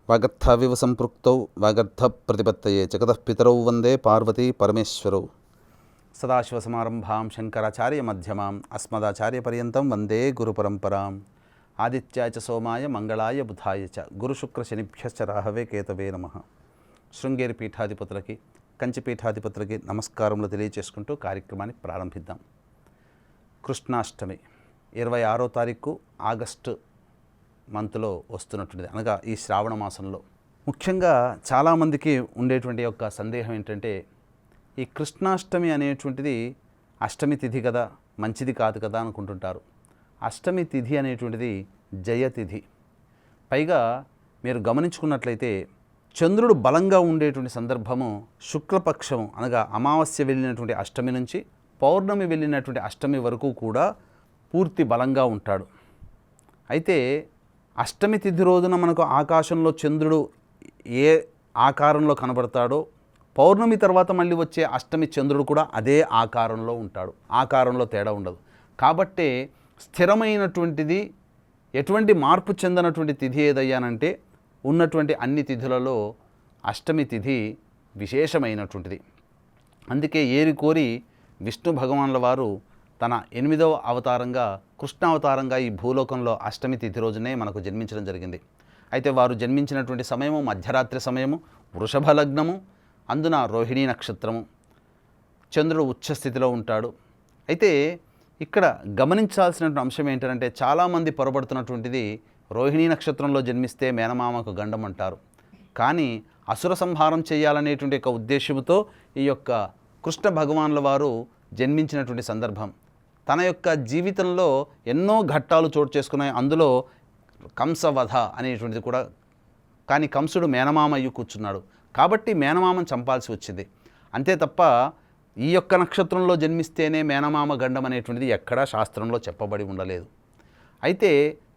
వాగర్థావివ సంపృక్తౌ వాగర్థ ప్రతిపత్తయే జగతః పితరౌ వందే పార్వతీ పరమేశ్వరౌ. సదాశివసమారంభాం శంకరాచార్య మధ్యమాం అస్మదాచార్యపర్యంతం వందే గురుపరంపరాం. ఆదిత్యాయ చ సోమాయ మంగళాయ బుధాయ చ గురుశుక్రశనిభ్యశ్చ రాహవే కేతవే నమః. శృంగేరి పీఠాధిపతులకి, కంచి పీఠాధిపతులకి నమస్కారములు తెలియచేసుకుంటూ కార్యక్రమాన్ని ప్రారంభిద్దాం. కృష్ణాష్టమి 26వ తారీఖు ఆగస్టు మంత్లో వస్తున్నటువంటిది, అనగా ఈ శ్రావణ మాసంలో. ముఖ్యంగా చాలామందికి ఉండేటువంటి యొక్క సందేహం ఏంటంటే, ఈ కృష్ణాష్టమి అనేటువంటిది అష్టమి తిథి కదా, మంచిది కాదు కదా అనుకుంటుంటారు. అష్టమి తిథి అనేటువంటిది జయతిథి. పైగా మీరు గమనించుకున్నట్లయితే చంద్రుడు బలంగా ఉండేటువంటి సందర్భము శుక్లపక్షము, అనగా అమావాస్య వెళ్ళినటువంటి అష్టమి నుంచి పౌర్ణమి వెళ్ళినటువంటి అష్టమి వరకు కూడా పూర్తి బలంగా ఉంటాడు. అయితే అష్టమి తిథి రోజున మనకు ఆకాశంలో చంద్రుడు ఏ ఆకారంలో కనబడతాడో, పౌర్ణమి తర్వాత మళ్ళీ వచ్చే అష్టమి చంద్రుడు కూడా అదే ఆకారంలో ఉంటాడు. ఆకారంలో తేడా ఉండదు. కాబట్టే స్థిరమైనటువంటిది, ఎటువంటి మార్పు చెందనటువంటి తిథి ఏదయ్యానంటే ఉన్నటువంటి అన్ని తిథులలో అష్టమి తిథి విశేషమైనటువంటిది. అందుకే ఏరి కోరి విష్ణు భగవానుల వారు తన 8వ అవతారంగా కృష్ణావతారంగా ఈ భూలోకంలో అష్టమి తిథి రోజునే మనకు జన్మించడం జరిగింది. అయితే వారు జన్మించినటువంటి సమయము మధ్యరాత్రి సమయము, వృషభ లగ్నము, అందున రోహిణీ నక్షత్రము, చంద్రుడు ఉచ్చస్థితిలో ఉంటాడు. అయితే ఇక్కడ గమనించాల్సినటువంటి అంశం ఏంటంటే, చాలామంది పొరబడుతున్నటువంటిది రోహిణీ నక్షత్రంలో జన్మిస్తే మేనమామకు గండం అంటారు. కానీ అసుర సంహారం చేయాలనేటువంటి ఒక ఉద్దేశంతో ఈ యొక్క కృష్ణ భగవానుల వారు జన్మించినటువంటి సందర్భం. తన యొక్క జీవితంలో ఎన్నో ఘట్టాలు చోటు చేసుకున్నాయి. అందులో కంసవధ అనేటువంటిది కూడా. కానీ కంసుడు మేనమామ అయ్యి కూర్చున్నాడు కాబట్టి మేనమామను చంపాల్సి వచ్చింది. అంతే తప్ప ఈ యొక్క నక్షత్రంలో జన్మిస్తేనే మేనమామ గండం అనేటువంటిది ఎక్కడా శాస్త్రంలో చెప్పబడి ఉండలేదు. అయితే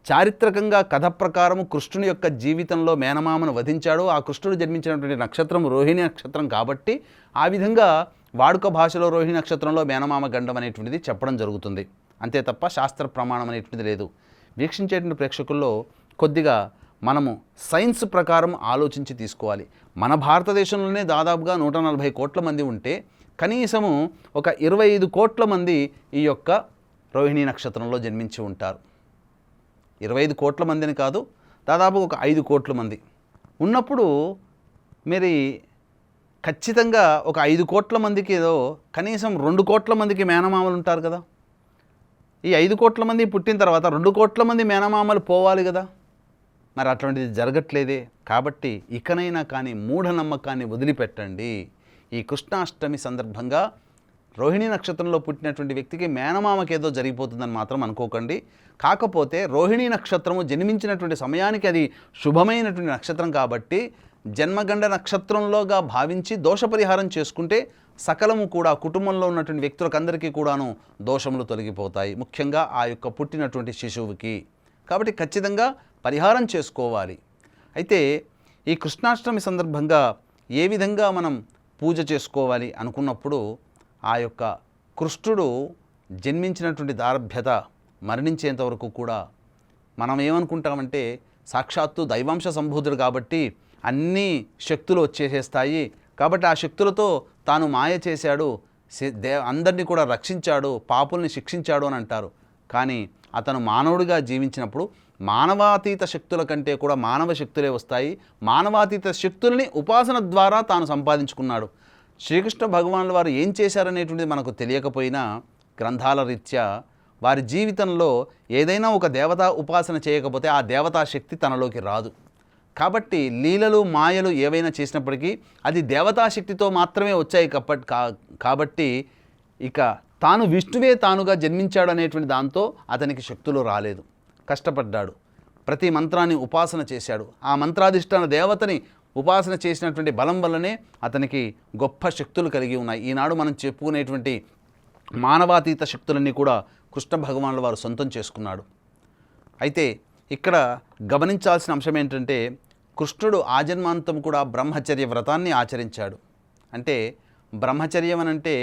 చారిత్రకంగా కథ ప్రకారము కృష్ణుని యొక్క జీవితంలో మేనమామను వధించాడు. ఆ కృష్ణుడు జన్మించినటువంటి నక్షత్రం రోహిణి నక్షత్రం కాబట్టి ఆ విధంగా వాడుక భాషలో రోహిణి నక్షత్రంలో మేనమామ గండం అనేటువంటిది చెప్పడం జరుగుతుంది. అంతే తప్ప శాస్త్ర ప్రమాణం అనేటువంటిది లేదు. వీక్షించేటువంటి ప్రేక్షకుల్లో కొద్దిగా మనము సైన్స్ ప్రకారం ఆలోచించి తీసుకోవాలి. మన భారతదేశంలోనే దాదాపుగా 140 కోట్ల మంది ఉంటే కనీసము ఒక 25 కోట్ల మంది ఈ యొక్క రోహిణీ నక్షత్రంలో జన్మించి ఉంటారు. 25 కోట్ల మందిని కాదు, దాదాపు ఒక 5 కోట్ల మంది ఉన్నప్పుడు మరి ఖచ్చితంగా ఒక 5 కోట్ల మందికి ఏదో కనీసం 2 కోట్ల మందికి మేనమామలు ఉంటారు కదా. ఈ 5 కోట్ల మంది పుట్టిన తర్వాత 2 కోట్ల మంది మేనమామలు పోవాలి కదా. మరి అటువంటిది జరగట్లేదే. కాబట్టి ఇకనైనా కానీ మూఢనమ్మకాన్ని వదిలిపెట్టండి. ఈ కృష్ణాష్టమి సందర్భంగా రోహిణీ నక్షత్రంలో పుట్టినటువంటి వ్యక్తికి మేనమామకి ఏదో జరిగిపోతుందని మాత్రం అనుకోకండి. కాకపోతే రోహిణీ నక్షత్రము జన్మించినటువంటి సమయానికి అది శుభమైనటువంటి నక్షత్రం కాబట్టి జన్మగండ నక్షత్రంలోగా భావించి దోషపరిహారం చేసుకుంటే సకలము కూడా కుటుంబంలో ఉన్నటువంటి వ్యక్తులకు అందరికీ కూడాను దోషములు తొలగిపోతాయి, ముఖ్యంగా ఆ యొక్క పుట్టినటువంటి శిశువుకి. కాబట్టి ఖచ్చితంగా పరిహారం చేసుకోవాలి. అయితే ఈ కృష్ణాష్టమి సందర్భంగా ఏ విధంగా మనం పూజ చేసుకోవాలి అనుకున్నప్పుడు, ఆ యొక్క కృష్ణుడు జన్మించినటువంటి దారభ్యత మరణించేంత వరకు కూడా మనం ఏమనుకుంటామంటే, సాక్షాత్తు దైవాంశ సంభూతుడు కాబట్టి అన్నీ శక్తులు వచ్చేసేస్తాయి, కాబట్టి ఆ శక్తులతో తాను మాయ చేశాడు, అందరినీ కూడా రక్షించాడు, పాపుల్ని శిక్షించాడు అని అంటారు. కానీ అతను మానవుడిగా జీవించినప్పుడు మానవాతీత శక్తుల కంటే కూడా మానవ శక్తులే వస్తాయి. మానవాతీత శక్తుల్ని ఉపాసన ద్వారా తాను సంపాదించుకున్నాడు. శ్రీకృష్ణ భగవానుల వారు ఏం చేశారనేటువంటిది మనకు తెలియకపోయినా గ్రంథాల రీత్యా వారి జీవితంలో ఏదైనా ఒక దేవతా ఉపాసన చేయకపోతే ఆ దేవతా శక్తి తనలోకి రాదు. కాబట్టి లీలలు మాయలు ఏవైనా చేసినప్పటికీ అది దేవతాశక్తితో మాత్రమే వచ్చాయి. కాబట్టి ఇక తాను విష్ణువే తానుగా జన్మించాడు అనేటువంటి దాంతో అతనికి శక్తులు రాలేదు. కష్టపడ్డాడు, ప్రతి మంత్రాన్ని ఉపాసన చేశాడు. ఆ మంత్రాధిష్టాన దేవతని ఉపాసన చేసినటువంటి బలం వల్లనే అతనికి గొప్ప శక్తులు కలిగి ఉన్నాయి. ఈనాడు మనం చెప్పుకునేటువంటి మానవాతీత శక్తులన్నీ కూడా కృష్ణ భగవానుల వారు సొంతం చేసుకున్నాడు. అయితే ఇక్కడ గమనించాల్సిన అంశం ఏంటంటే, కృష్ణుడు ఆజన్మాంతం కూడా బ్రహ్మచర్య వ్రతాన్ని ఆచరించాడు. అంటే బ్రహ్మచర్యం అనంటే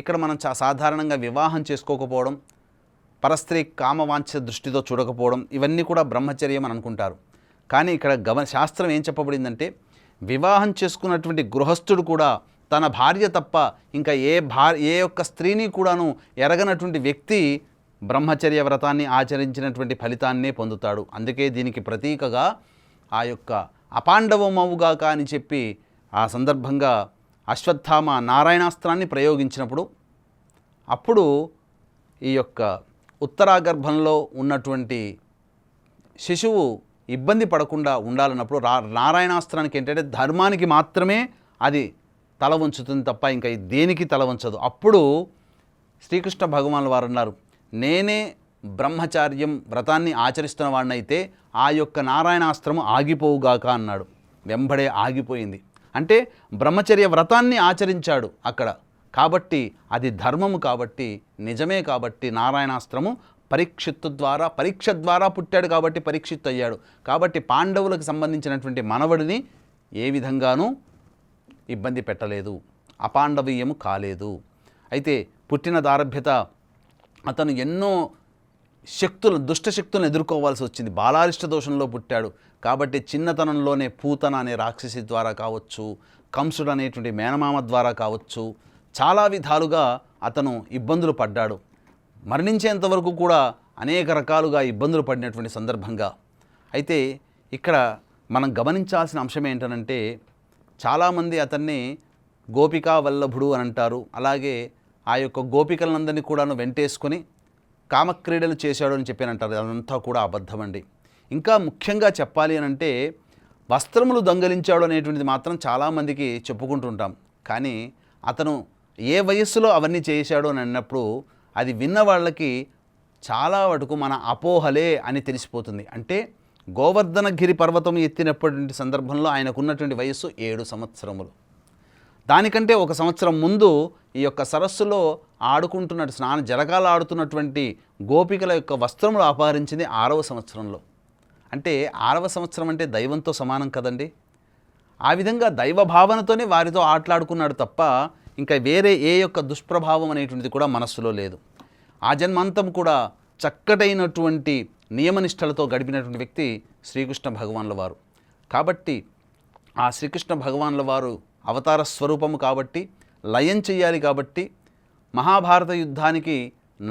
ఇక్కడ మనం సాధారణంగా వివాహం చేసుకోకపోవడం, పరస్త్రీ కామవాంఛ దృష్టితో చూడకపోవడం, ఇవన్నీ కూడా బ్రహ్మచర్యం అని అనుకుంటారు. కానీ ఇక్కడ శాస్త్రం ఏం చెప్పబడిందంటే వివాహం చేసుకున్నటువంటి గృహస్థుడు కూడా తన భార్య తప్ప ఇంకా ఏ ఒక్క స్త్రీని కూడాను ఎరగనటువంటి వ్యక్తి బ్రహ్మచర్య వ్రతాన్ని ఆచరించినటువంటి ఫలితాన్నే పొందుతాడు. అందుకే దీనికి ప్రతీకగా ఆ యొక్క అపాండవమవుగాక అని చెప్పి ఆ సందర్భంగా అశ్వత్థామ నారాయణాస్త్రాన్ని ప్రయోగించినప్పుడు అప్పుడు ఈ యొక్క ఉత్తరాగర్భంలో ఉన్నటువంటి శిశువు ఇబ్బంది పడకుండా ఉండాలన్నప్పుడు నారాయణాస్త్రానికి ఏంటంటే ధర్మానికి మాత్రమే అది తల వంచుతుంది తప్ప ఇంకా దేనికి తల వంచదు. అప్పుడు శ్రీకృష్ణ భగవానుల వారు అన్నారు, నేనే బ్రహ్మచార్యం వ్రతాన్ని ఆచరిస్తున్న వాడినైతే ఆ యొక్క నారాయణాస్త్రము ఆగిపోవుగాక అన్నాడు. వెంబడే ఆగిపోయింది. అంటే బ్రహ్మచర్య వ్రతాన్ని ఆచరించాడు అక్కడ. కాబట్టి అది ధర్మము, కాబట్టి నిజమే, కాబట్టి నారాయణాస్త్రము పరీక్ష ద్వారా పుట్టాడు కాబట్టి పరీక్షిత్తు అయ్యాడు. కాబట్టి పాండవులకు సంబంధించినటువంటి మనవడిని ఏ విధంగానూ ఇబ్బంది పెట్టలేదు, అపాండవీయము కాలేదు. అయితే పుట్టిన దారభ్యత అతను ఎన్నో దుష్టశక్తులను ఎదుర్కోవాల్సి వచ్చింది. బాలారిష్ట దోషంలో పుట్టాడు కాబట్టి చిన్నతనంలోనే పూతన అనే రాక్షసి ద్వారా కావచ్చు, కంసుడు అనేటువంటి మేనమామ ద్వారా కావచ్చు, చాలా విధాలుగా అతను ఇబ్బందులు పడ్డాడు. మరణించేంతవరకు కూడా అనేక రకాలుగా ఇబ్బందులు పడినటువంటి సందర్భంగా. అయితే ఇక్కడ మనం గమనించాల్సిన అంశం ఏంటనంటే చాలామంది అతన్ని గోపికా వల్లభుడు అని అంటారు. అలాగే ఆ యొక్క గోపికలందరినీ కూడాను వెంటేసుకొని కామక్రీడలు చేశాడు అని చెప్పి అంటారు. అదంతా కూడా అబద్ధమండి. ఇంకా ముఖ్యంగా చెప్పాలి అని అంటే వస్త్రములు దొంగలించాడు అనేటువంటిది మాత్రం చాలామందికి చెప్పుకుంటుంటాం. కానీ అతను ఏ వయస్సులో అవన్నీ చేశాడు అని అన్నప్పుడు అది విన్న వాళ్ళకి చాలా వరకు మన అపోహలే అని తెలిసిపోతుంది. అంటే గోవర్ధనగిరి పర్వతం ఎత్తినప్పటి సందర్భంలో ఆయనకున్నటువంటి వయస్సు 7 సంవత్సరములు. దానికంటే 1 సంవత్సరం ముందు ఈ యొక్క సరస్సులో ఆడుకుంటున్నట్టు జలకాలు ఆడుతున్నటువంటి గోపికల యొక్క వస్త్రములు అపహరించింది 6వ సంవత్సరంలో. అంటే 6వ సంవత్సరం అంటే దైవంతో సమానం కదండి. ఆ విధంగా దైవ భావనతోనే వారితో ఆటలాడుకున్నాడు తప్ప ఇంకా వేరే ఏ యొక్క దుష్ప్రభావం అనేటువంటిది కూడా మనస్సులో లేదు. ఆ జన్మాంతం కూడా చక్కటైనటువంటి నియమనిష్టలతో గడిపినటువంటి వ్యక్తి శ్రీకృష్ణ భగవానుల వారు. కాబట్టి ఆ శ్రీకృష్ణ భగవానుల వారు అవతార స్వరూపము కాబట్టి లయం చెయ్యాలి కాబట్టి మహాభారత యుద్ధానికి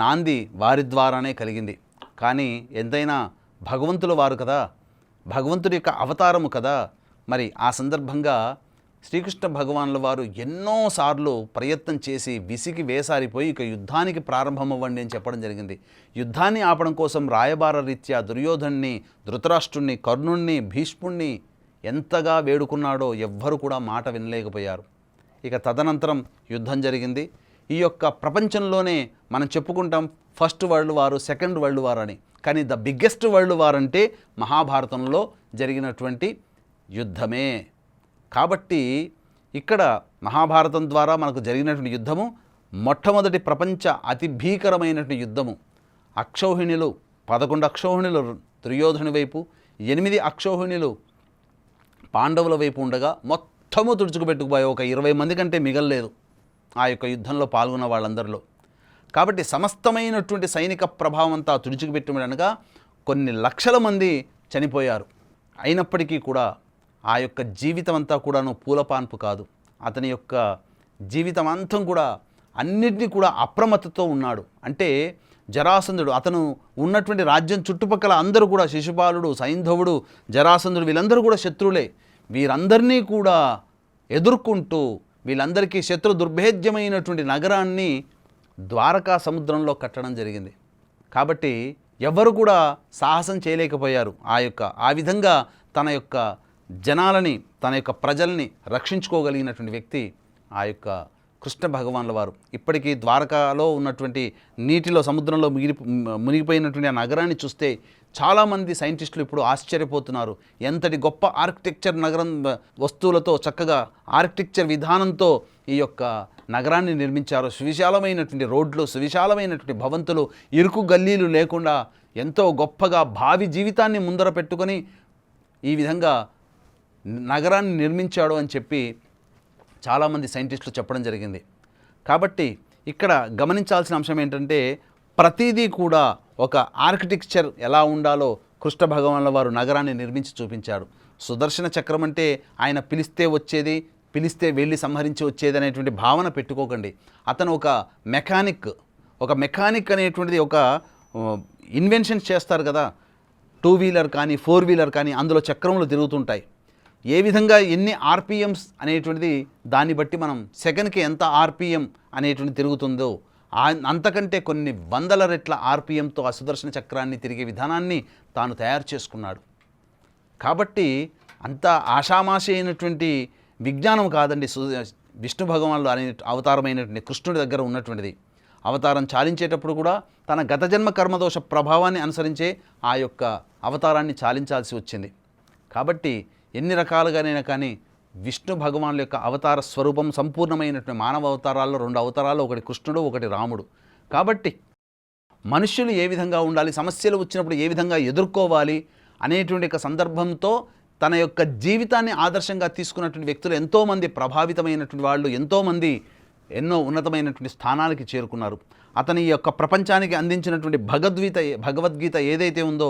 నాంది వారి ద్వారానే కలిగింది. కానీ ఎంతైనా భగవంతుల వారు కదా, భగవంతుడి యొక్క అవతారము కదా. మరి ఆ సందర్భంగా శ్రీకృష్ణ భగవానుల వారు ఎన్నోసార్లు ప్రయత్నం చేసి విసిగి వేసారిపోయి ఇక యుద్ధానికి ప్రారంభమవ్వండి అని చెప్పడం జరిగింది. యుద్ధాన్ని ఆపడం కోసం రాయబార రీత్యా దుర్యోధన్ని, ధృతరాష్ట్రుణ్ణి, కర్ణుణ్ణి, భీష్ముణ్ణి ఎంతగా వేడుకున్నాడో ఎవ్వరు కూడా మాట వినలేకపోయారు. ఇక తదనంతరం యుద్ధం జరిగింది. ఈ యొక్క ప్రపంచంలోనే మనం చెప్పుకుంటాం ఫస్ట్ వరల్డ్ వారు, సెకండ్ వరల్డ్ వార్ అని. కానీ ద బిగ్గెస్ట్ వరల్డ్ వార్ అంటే మహాభారతంలో జరిగినటువంటి యుద్ధమే. కాబట్టి ఇక్కడ మహాభారతం ద్వారా మనకు జరిగినటువంటి యుద్ధము మొట్టమొదటి ప్రపంచ అతి భీకరమైనటువంటి యుద్ధము. అక్షౌహిణులు 11 అక్షౌహిణులు దుర్యోధను వైపు, 8 అక్షౌహిణులు పాండవుల వైపు ఉండగా మొత్తము తుడుచుకుపెట్టుకుపోయి ఒక 20 మంది కంటే మిగల్లేదు ఆ యొక్క యుద్ధంలో పాల్గొన్న వాళ్ళందరిలో. కాబట్టి సమస్తమైనటువంటి సైనిక ప్రభావం అంతా తుడుచుకుపెట్టమనగా కొన్ని లక్షల మంది చనిపోయారు. అయినప్పటికీ కూడా ఆ యొక్క జీవితం అంతా కూడాను పూలపాన్పు కాదు. అతని యొక్క జీవితం అంతం కూడా అన్నిటినీ కూడా అప్రమత్తతో ఉన్నాడు. అంటే జరాసంధుడు, అతను ఉన్నటువంటి రాజ్యం చుట్టుపక్కల అందరూ కూడా శిశుపాలుడు, సైంధవుడు, జరాసంధుడు వీళ్ళందరూ కూడా శత్రువులే. వీరందరినీ కూడా ఎదుర్కొంటూ వీళ్ళందరికీ శత్రు దుర్భేద్యమైనటువంటి నగరాన్ని ద్వారకా సముద్రంలో కట్టడం జరిగింది. కాబట్టి ఎవరు కూడా సాహసం చేయలేకపోయారు. ఆ విధంగా తన యొక్క జనాలని, తన యొక్క ప్రజల్ని రక్షించుకోగలిగినటువంటి వ్యక్తి ఆ యొక్క కృష్ణ భగవానుల వారు. ఇప్పటికీ ద్వారకాలో ఉన్నటువంటి నీటిలో, సముద్రంలో మునిగిపోయినటువంటి ఆ నగరాన్ని చూస్తే చాలామంది సైంటిస్టులు ఇప్పుడు ఆశ్చర్యపోతున్నారు. ఎంతటి గొప్ప ఆర్కిటెక్చర్ నగరం వస్తువులతో, చక్కగా ఆర్కిటెక్చర్ విధానంతో ఈ యొక్క నగరాన్ని నిర్మించారు. సువిశాలమైనటువంటి రోడ్లు, సువిశాలమైనటువంటి భవంతులు, ఇరుకు గల్లీలు లేకుండా ఎంతో గొప్పగా భావి జీవితాన్ని ముందర పెట్టుకొని ఈ విధంగా నగరాన్ని నిర్మించాడు అని చెప్పి చాలామంది సైంటిస్టులు చెప్పడం జరిగింది. కాబట్టి ఇక్కడ గమనించాల్సిన అంశం ఏంటంటే ప్రతిదీ కూడా ఒక ఆర్కిటెక్చర్ ఎలా ఉండాలో కృష్ణ భగవానుల వారు నగరాన్ని నిర్మించి చూపించాడు. సుదర్శన చక్రం అంటే ఆయన పిలిస్తే వచ్చేది, పిలిస్తే వెళ్ళి సంహరించి వచ్చేది అనేటువంటి భావన పెట్టుకోకండి. అతను ఒక మెకానిక్ అనేటువంటిది ఒక ఇన్వెన్షన్స్ చేస్తారు కదా, 2 వీలర్ కానీ 4 వీలర్ కానీ అందులో చక్రములు తిరుగుతుంటాయి. ఏ విధంగా ఎన్ని ఆర్పిఎమ్స్ అనేటువంటిది దాన్ని బట్టి మనం సెకండ్కి ఎంత ఆర్పిఎం అనేటువంటిది తిరుగుతుందో అంతకంటే కొన్ని వందల రెట్ల ఆర్పిఎంతో ఆ సుదర్శన చక్రాన్ని తిరిగే విధానాన్ని తాను తయారు చేసుకున్నాడు. కాబట్టి అంత ఆషామాషి అయినటువంటి విజ్ఞానం కాదండి విష్ణు భగవానుడు అనే అవతారమైనటువంటి కృష్ణుడి దగ్గర ఉన్నటువంటిది. అవతారం చాలించేటప్పుడు కూడా తన గత జన్మ కర్మదోష ప్రభావాన్ని అనుసరించే ఆ యొక్క అవతారాన్ని చాలించాల్సి వచ్చింది. కాబట్టి ఎన్ని రకాలుగానైనా కానీ విష్ణు భగవానుల యొక్క అవతార స్వరూపం సంపూర్ణమైనటువంటి మానవ అవతారాల్లో 2 అవతారాలు, ఒకటి కృష్ణుడు, ఒకటి రాముడు. కాబట్టి మనుష్యులు ఏ విధంగా ఉండాలి, సమస్యలు వచ్చినప్పుడు ఏ విధంగా ఎదుర్కోవాలి అనేటువంటి ఒక సందర్భంతో తన యొక్క జీవితాన్ని ఆదర్శంగా తీసుకున్నటువంటి వ్యక్తులు ఎంతోమంది, ప్రభావితమైనటువంటి వాళ్ళు ఎంతోమంది ఎన్నో ఉన్నతమైనటువంటి స్థానాలకి చేరుకున్నారు. అతని యొక్క ప్రపంచానికి అందించినటువంటి భగవద్గీత ఏదైతే ఉందో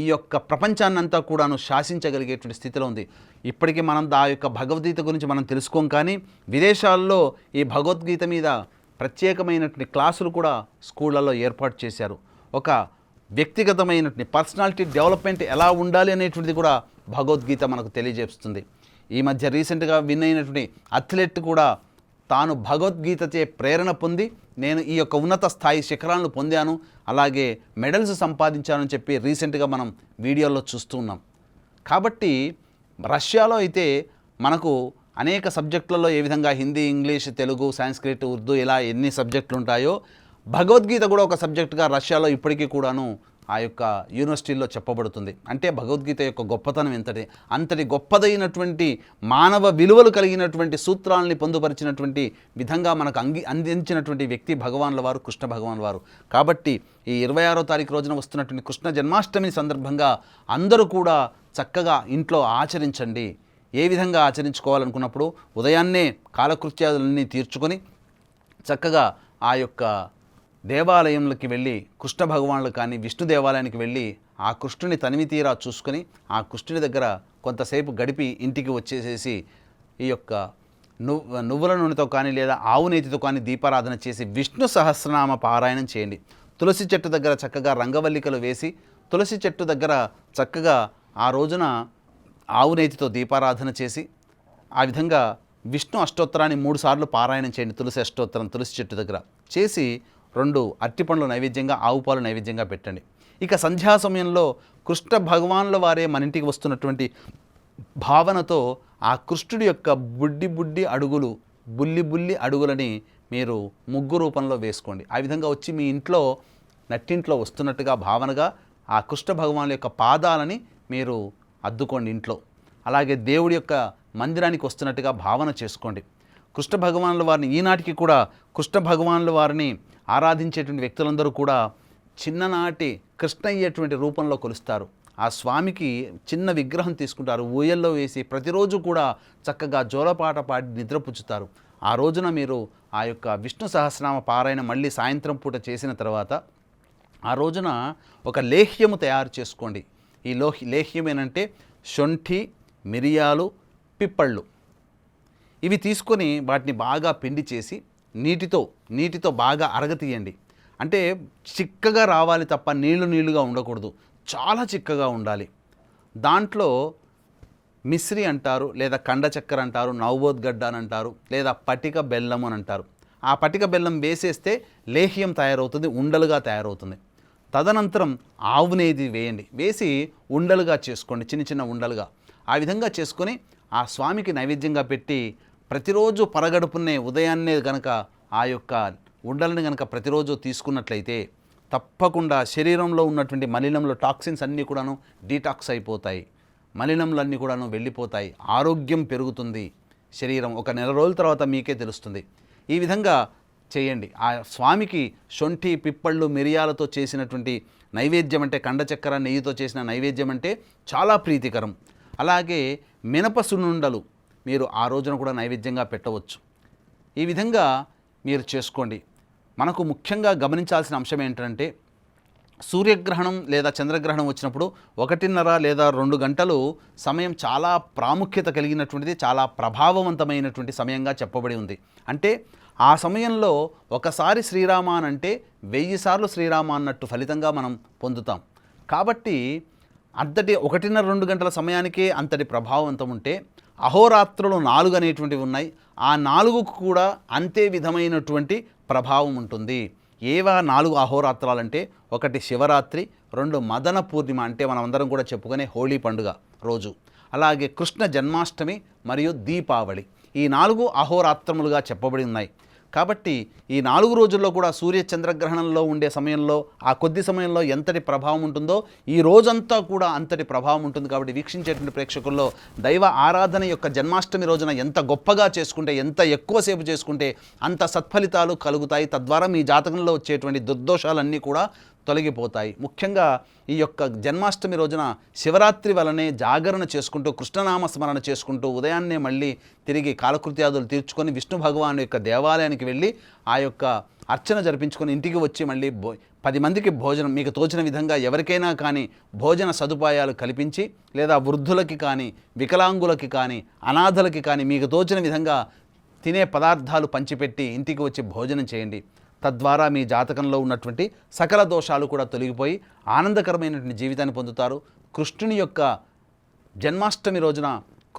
ఈ యొక్క ప్రపంచాన్నంతా కూడాను శాసించగలిగేటువంటి స్థితిలో ఉంది. ఇప్పటికీ మనం ఆ యొక్క భగవద్గీత గురించి మనం తెలుసుకోం, కానీ విదేశాల్లో ఈ భగవద్గీత మీద ప్రత్యేకమైనటువంటి క్లాసులు కూడా స్కూళ్ళల్లో ఏర్పాటు చేశారు. ఒక వ్యక్తిగతమైనటువంటి పర్సనాలిటీ డెవలప్మెంట్ ఎలా ఉండాలి అనేటువంటిది కూడా భగవద్గీత మనకు తెలియజేస్తుంది. ఈ మధ్య రీసెంట్గా విన్ అయినటువంటి అథ్లెట్ కూడా తాను భగవద్గీతచే ప్రేరణ పొంది నేను ఈ యొక్క ఉన్నత స్థాయి శిఖరాలను పొందాను, అలాగే మెడల్స్ సంపాదించానని చెప్పి రీసెంట్గా మనం వీడియోల్లో చూస్తూ ఉన్నాం. కాబట్టి రష్యాలో అయితే మనకు అనేక సబ్జెక్టులలో ఏ విధంగా హిందీ, ఇంగ్లీష్, తెలుగు, సాంస్క్రిట్, ఉర్దూ ఇలా ఎన్ని సబ్జెక్టులు ఉంటాయో భగవద్గీత కూడా ఒక సబ్జెక్టుగా రష్యాలో ఇప్పటికీ కూడాను ఆ యొక్క యూనివర్సిటీల్లో చెప్పబడుతుంది. అంటే భగవద్గీత యొక్క గొప్పతనం అంతటి గొప్పదైనటువంటి మానవ విలువలు కలిగినటువంటి సూత్రాలని పొందుపరిచినటువంటి విధంగా మనకు అందించినటువంటి వ్యక్తి భగవానుల వారు, కృష్ణ భగవానుల వారు. కాబట్టి ఈ 26వ తారీఖు రోజున వస్తున్నటువంటి కృష్ణ జన్మాష్టమి సందర్భంగా అందరూ కూడా చక్కగా ఇంట్లో ఆచరించండి. ఏ విధంగా ఆచరించుకోవాలనుకున్నప్పుడు ఉదయాన్నే కాలకృత్యాలన్నీ తీర్చుకొని చక్కగా ఆ యొక్క దేవాలయంలోకి వెళ్ళి కృష్ణ భగవానులు కానీ విష్ణు దేవాలయానికి వెళ్ళి ఆ కృష్ణుని తనివి తీరా చూసుకొని ఆ కృష్ణుని దగ్గర కొంతసేపు గడిపి ఇంటికి వచ్చేసేసి ఈ యొక్క నువ్వుల నూనెతో కానీ లేదా ఆవు నేతితో కానీ దీపారాధన చేసి విష్ణు సహస్రనామ పారాయణం చేయండి. తులసి చెట్టు దగ్గర చక్కగా రంగవల్లికలు వేసి తులసి చెట్టు దగ్గర చక్కగా ఆ రోజున ఆవు నేతితో దీపారాధన చేసి ఆ విధంగా విష్ణు అష్టోత్తరాన్ని 3 సార్లు పారాయణం చేయండి. తులసి అష్టోత్తరం తులసి చెట్టు దగ్గర చేసి 2 అరటిపండ్లు నైవేద్యంగా, ఆవు పాలు నైవేద్యంగా పెట్టండి. ఇక సంధ్యా సమయంలో కృష్ణ భగవానుల వారే మన ఇంటికి వస్తున్నటువంటి భావనతో ఆ కృష్ణుడి యొక్క బుడ్డి అడుగులు, బుల్లి అడుగులని మీరు ముగ్గు రూపంలో వేసుకోండి. ఆ విధంగా వచ్చి మీ ఇంట్లో నట్టింట్లో వస్తున్నట్టుగా భావనగా ఆ కృష్ణ భగవానుల యొక్క పాదాలని మీరు అద్దుకోండి ఇంట్లో. అలాగే దేవుడి యొక్క మందిరానికి వస్తున్నట్టుగా భావన చేసుకోండి. కృష్ణ భగవానుల వారిని ఈనాటికి కూడా కృష్ణ భగవానుల వారిని ఆరాధించేటువంటి వ్యక్తులందరూ కూడా చిన్ననాటి కృష్ణ అయ్యేటువంటి రూపంలో కొలుస్తారు. ఆ స్వామికి చిన్న విగ్రహం తీసుకుంటారు, ఊయల్లో వేసి ప్రతిరోజు కూడా చక్కగా జోలపాట పాడి నిద్రపుచ్చుతారు. ఆ రోజున మీరు ఆ యొక్క విష్ణు సహస్రనామ పారాయణ మళ్ళీ సాయంత్రం పూట చేసిన తర్వాత ఆ రోజున ఒక లేహ్యము తయారు చేసుకోండి. ఈ లేహ్యం ఏంటంటే శొంఠి, మిరియాలు, పిప్పళ్ళు ఇవి తీసుకొని వాటిని బాగా పిండి చేసి నీటితో బాగా అరగతీయండి. అంటే చిక్కగా రావాలి తప్ప నీళ్లుగా ఉండకూడదు, చాలా చిక్కగా ఉండాలి. దాంట్లో మిశ్రి అంటారు, లేదా కండ చక్కెర అంటారు, నవబోద్గడ్డ అని అంటారు, లేదా పటిక బెల్లం అని అంటారు. ఆ పటిక బెల్లం వేసేస్తే లేహ్యం తయారవుతుంది, ఉండలుగా తయారవుతుంది. తదనంతరం ఆవు నేతి వేయండి, వేసి ఉండలుగా చేసుకోండి, చిన్న ఉండలుగా. ఆ విధంగా చేసుకొని ఆ స్వామికి నైవేద్యంగా పెట్టి ప్రతిరోజు పరగడుపునే ఉదయాన్నే గనక ఆ యొక్క ఉండలని గనక ప్రతిరోజు తీసుకున్నట్లయితే తప్పకుండా శరీరంలో ఉన్నటువంటి మలినంలో టాక్సిన్స్ అన్నీ కూడాను డీటాక్స్ అయిపోతాయి, మలినంలన్నీ కూడాను వెళ్ళిపోతాయి, ఆరోగ్యం పెరుగుతుంది. శరీరం ఒక నెల రోజుల తర్వాత మీకే తెలుస్తుంది. ఈ విధంగా చేయండి. ఆ స్వామికి శొంఠి, పిప్పళ్ళు, మిరియాలతో చేసినటువంటి నైవేద్యం అంటే కండ చక్కెర నెయ్యితో చేసిన నైవేద్యం అంటే చాలా ప్రీతికరం. అలాగే మినప సున్నుండలు మీరు ఆ రోజున కూడా నైవేద్యంగా పెట్టవచ్చు. ఈ విధంగా మీరు చేసుకోండి. మనకు ముఖ్యంగా గమనించాల్సిన అంశం ఏంటంటే సూర్యగ్రహణం లేదా చంద్రగ్రహణం వచ్చినప్పుడు 1.5 లేదా 2 గంటలు సమయం చాలా ప్రాముఖ్యత కలిగినటువంటిది, చాలా ప్రభావవంతమైనటువంటి సమయంగా చెప్పబడి ఉంది. అంటే ఆ సమయంలో ఒకసారి శ్రీరామ అని అంటే 1000 సార్లు శ్రీరామ అన్నట్టు ఫలితంగా మనం పొందుతాం. కాబట్టి అంతటి 1.5-2 గంటల సమయానికే అంతటి ప్రభావవంతం ఉంటే, అహోరాత్రులు 4 అనేటువంటివి ఉన్నాయి. ఆ 4కు కూడా అంతే విధమైనటువంటి ప్రభావం ఉంటుంది. ఏవా 4 అహోరాత్రాలంటే, 1 శివరాత్రి, 2 మదన పూర్ణిమ అంటే మనం అందరం కూడా చెప్పుకునే హోళీ పండుగ రోజు, అలాగే కృష్ణ జన్మాష్టమి మరియు దీపావళి. ఈ 4 అహోరాత్రములుగా చెప్పబడి ఉన్నాయి. కాబట్టి ఈ 4 రోజుల్లో కూడా సూర్య చంద్రగ్రహణంలో ఉండే సమయంలో ఆ కొద్ది సమయంలో ఎంతటి ప్రభావం ఉంటుందో ఈ రోజంతా కూడా అంతటి ప్రభావం ఉంటుంది. కాబట్టి వీక్షించేటువంటి ప్రేక్షకుల్లో దైవ ఆరాధన యొక్క జన్మాష్టమి రోజున ఎంత గొప్పగా చేసుకుంటే, ఎంత ఎక్కువసేపు చేసుకుంటే అంత సత్ఫలితాలు కలుగుతాయి. తద్వారా మీ జాతకంలో వచ్చేటువంటి దుర్దోషాలన్నీ కూడా తొలగిపోతాయి. ముఖ్యంగా ఈ యొక్క జన్మాష్టమి రోజున శివరాత్రి వలనే జాగరణ చేసుకుంటూ, కృష్ణనామ స్మరణ చేసుకుంటూ, ఉదయాన్నే మళ్ళీ తిరిగి కాలకృత్యాదులు తీర్చుకొని విష్ణు భగవాను యొక్క దేవాలయానికి వెళ్ళి ఆ యొక్క అర్చన జరిపించుకొని ఇంటికి వచ్చి మళ్ళీ 10 మందికి భోజనం మీకు తోచిన విధంగా ఎవరికైనా కానీ భోజన సదుపాయాలు కల్పించి, లేదా వృద్ధులకి కానీ, వికలాంగులకి కానీ, అనాథలకి కానీ మీకు తోచిన విధంగా తినే పదార్థాలు పంచిపెట్టి ఇంటికి వచ్చి భోజనం చేయండి. తద్వారా మీ జాతకంలో ఉన్నటువంటి సకల దోషాలు కూడా తొలగిపోయి ఆనందకరమైనటువంటి జీవితాన్ని పొందుతారు. కృష్ణుని యొక్క జన్మాష్టమి రోజున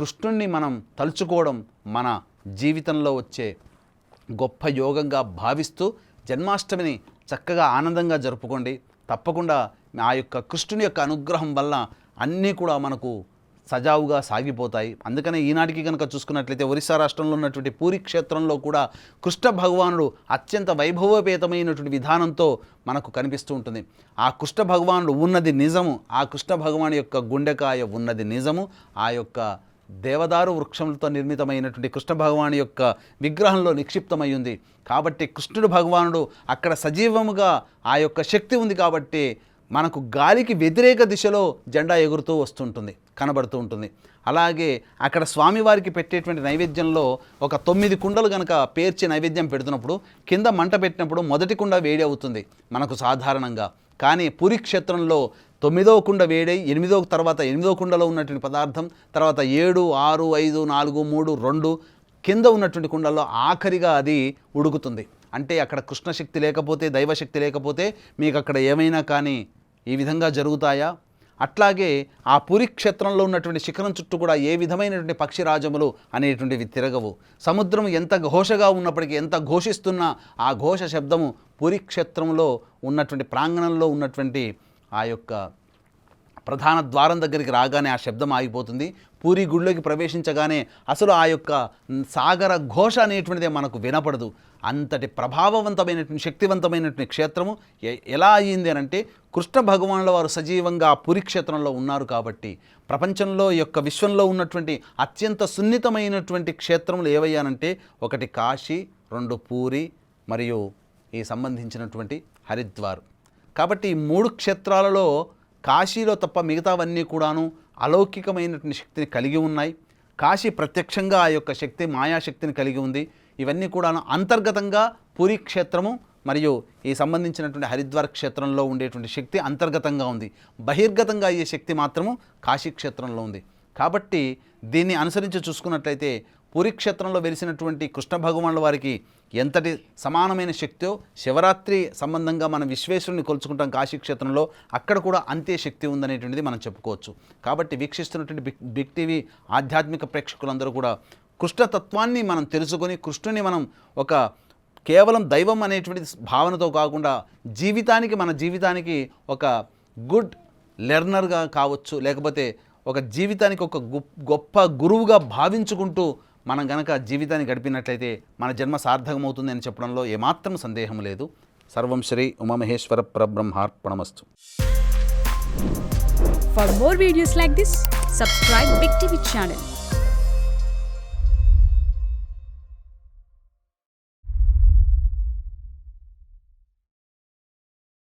కృష్ణుణ్ణి మనం తలుచుకోవడం మన జీవితంలో వచ్చే గొప్ప యోగంగా భావిస్తూ జన్మాష్టమిని చక్కగా ఆనందంగా జరుపుకోండి. తప్పకుండా ఆ యొక్క కృష్ణుని యొక్క అనుగ్రహం వల్ల అన్నీ కూడా మనకు సజావుగా సాగిపోతాయి. అందుకనే ఈనాటికి కనుక చూసుకున్నట్లయితే ఒరిస్సా రాష్ట్రంలో ఉన్నటువంటి పూరి క్షేత్రంలో కూడా కృష్ణ భగవానుడు అత్యంత వైభవపేతమైనటువంటి విధానంతో మనకు కనిపిస్తూ ఉంటుంది. ఆ కృష్ణ భగవానుడు ఉన్నది నిజము, ఆ కృష్ణ భగవాను యొక్క గుండెకాయ ఉన్నది నిజము, ఆ యొక్క దేవదారు వృక్షములతో నిర్మితమైనటువంటి కృష్ణ భగవాను యొక్క విగ్రహంలో నిక్షిప్తమై ఉంది. కాబట్టి కృష్ణుడు భగవానుడు అక్కడ సజీవముగా ఆ యొక్క శక్తి ఉంది. కాబట్టి మనకు గాలికి వ్యతిరేక దిశలో జెండా ఎగురుతూ వస్తుంటుంది, కనబడుతూ ఉంటుంది. అలాగే అక్కడ స్వామివారికి పెట్టేటువంటి నైవేద్యంలో ఒక 9 కుండలు కనుక పేర్చి నైవేద్యం పెడుతున్నప్పుడు కింద మంట పెట్టినప్పుడు మొదటి కుండ వేడి అవుతుంది మనకు సాధారణంగా. కానీ పూరి క్షేత్రంలో 9వ కుండ వేడై 8వ తర్వాత 8వ కుండలో ఉన్నటువంటి పదార్థం తర్వాత 7, 6, 5, 4, 3, 2 కింద ఉన్నటువంటి కుండల్లో ఆఖరిగా అది ఉడుకుతుంది. అంటే అక్కడ కృష్ణశక్తి లేకపోతే, దైవశక్తి లేకపోతే మీకు అక్కడ ఏమైనా కానీ ఈ విధంగా జరుగుతాయా? అట్లాగే ఆ పూరి క్షేత్రంలో ఉన్నటువంటి శిఖరం చుట్టూ కూడా ఏ విధమైనటువంటి పక్షిరాజములు అనేటువంటివి తిరగవు. సముద్రం ఎంత ఘోషగా ఉన్నప్పటికీ, ఎంత ఘోషిస్తున్నా ఆ ఘోష శబ్దము పూరి క్షేత్రంలో ఉన్నటువంటి ప్రాంగణంలో ఉన్నటువంటి ఆ యొక్క ప్రధాన ద్వారం దగ్గరికి రాగానే ఆ శబ్దం ఆగిపోతుంది. పూరి గుడిలోకి ప్రవేశించగానే అసలు ఆ యొక్క సాగర ఘోష అనేటువంటిదే మనకు వినపడదు. అంతటి ప్రభావవంతమైనటువంటి శక్తివంతమైనటువంటి క్షేత్రము ఎలా అయ్యింది అని అంటే, కృష్ణ భగవానుల వారు సజీవంగా పూరి క్షేత్రంలో ఉన్నారు కాబట్టి. ప్రపంచంలో యొక్క విశ్వంలో ఉన్నటువంటి అత్యంత సున్నితమైనటువంటి క్షేత్రములు ఏవయ్యానంటే, 1 కాశీ, 2 పూరి మరియు ఈ సంబంధించినటువంటి హరిద్వార్. కాబట్టి ఈ 3 క్షేత్రాలలో కాశీలో తప్ప మిగతావన్నీ కూడాను అలౌకికమైనటువంటి శక్తిని కలిగి ఉన్నాయి. కాశీ ప్రత్యక్షంగా ఆ యొక్క శక్తి, మాయాశక్తిని కలిగి ఉంది. ఇవన్నీ కూడాను అంతర్గతంగా పూరి క్షేత్రము మరియు ఈ సంబంధించినటువంటి హరిద్వార్ క్షేత్రంలో ఉండేటువంటి శక్తి అంతర్గతంగా ఉంది. బహిర్గతంగా అయ్యే శక్తి మాత్రము కాశీ క్షేత్రంలో ఉంది. కాబట్టి దీన్ని అనుసరించి చూసుకున్నట్లయితే పూరి క్షేత్రంలో వెలిసినటువంటి కృష్ణ భగవానుల వారికి ఎంతటి సమానమైన శక్తో, శివరాత్రి సంబంధంగా మనం విశ్వేశ్వరుని కొలుచుకుంటాం కాశీ క్షేత్రంలో, అక్కడ కూడా అంతే శక్తి ఉందనేటువంటిది మనం చెప్పుకోవచ్చు. కాబట్టి వీక్షిస్తున్నటువంటి బిగ్ టీవీ ఆధ్యాత్మిక ప్రేక్షకులందరూ కూడా కృష్ణతత్వాన్ని మనం తెలుసుకొని, కృష్ణుని మనం ఒక కేవలం దైవం అనేటువంటి భావనతో కాకుండా మన జీవితానికి ఒక గుడ్ లెర్నర్గా కావచ్చు, లేకపోతే ఒక జీవితానికి ఒక గొప్ప గురువుగా భావించుకుంటూ మనం గనక జీవితాన్ని గడిపినట్లయితే మన జన్మ సార్థకమవుతుంది అని చెప్పడంలో ఏమాత్రం సందేహం లేదు. సర్వం Shri Umamaheshwara పరబ్రహ్మార్పణమస్తు. For more videos like this, subscribe Big TV channel.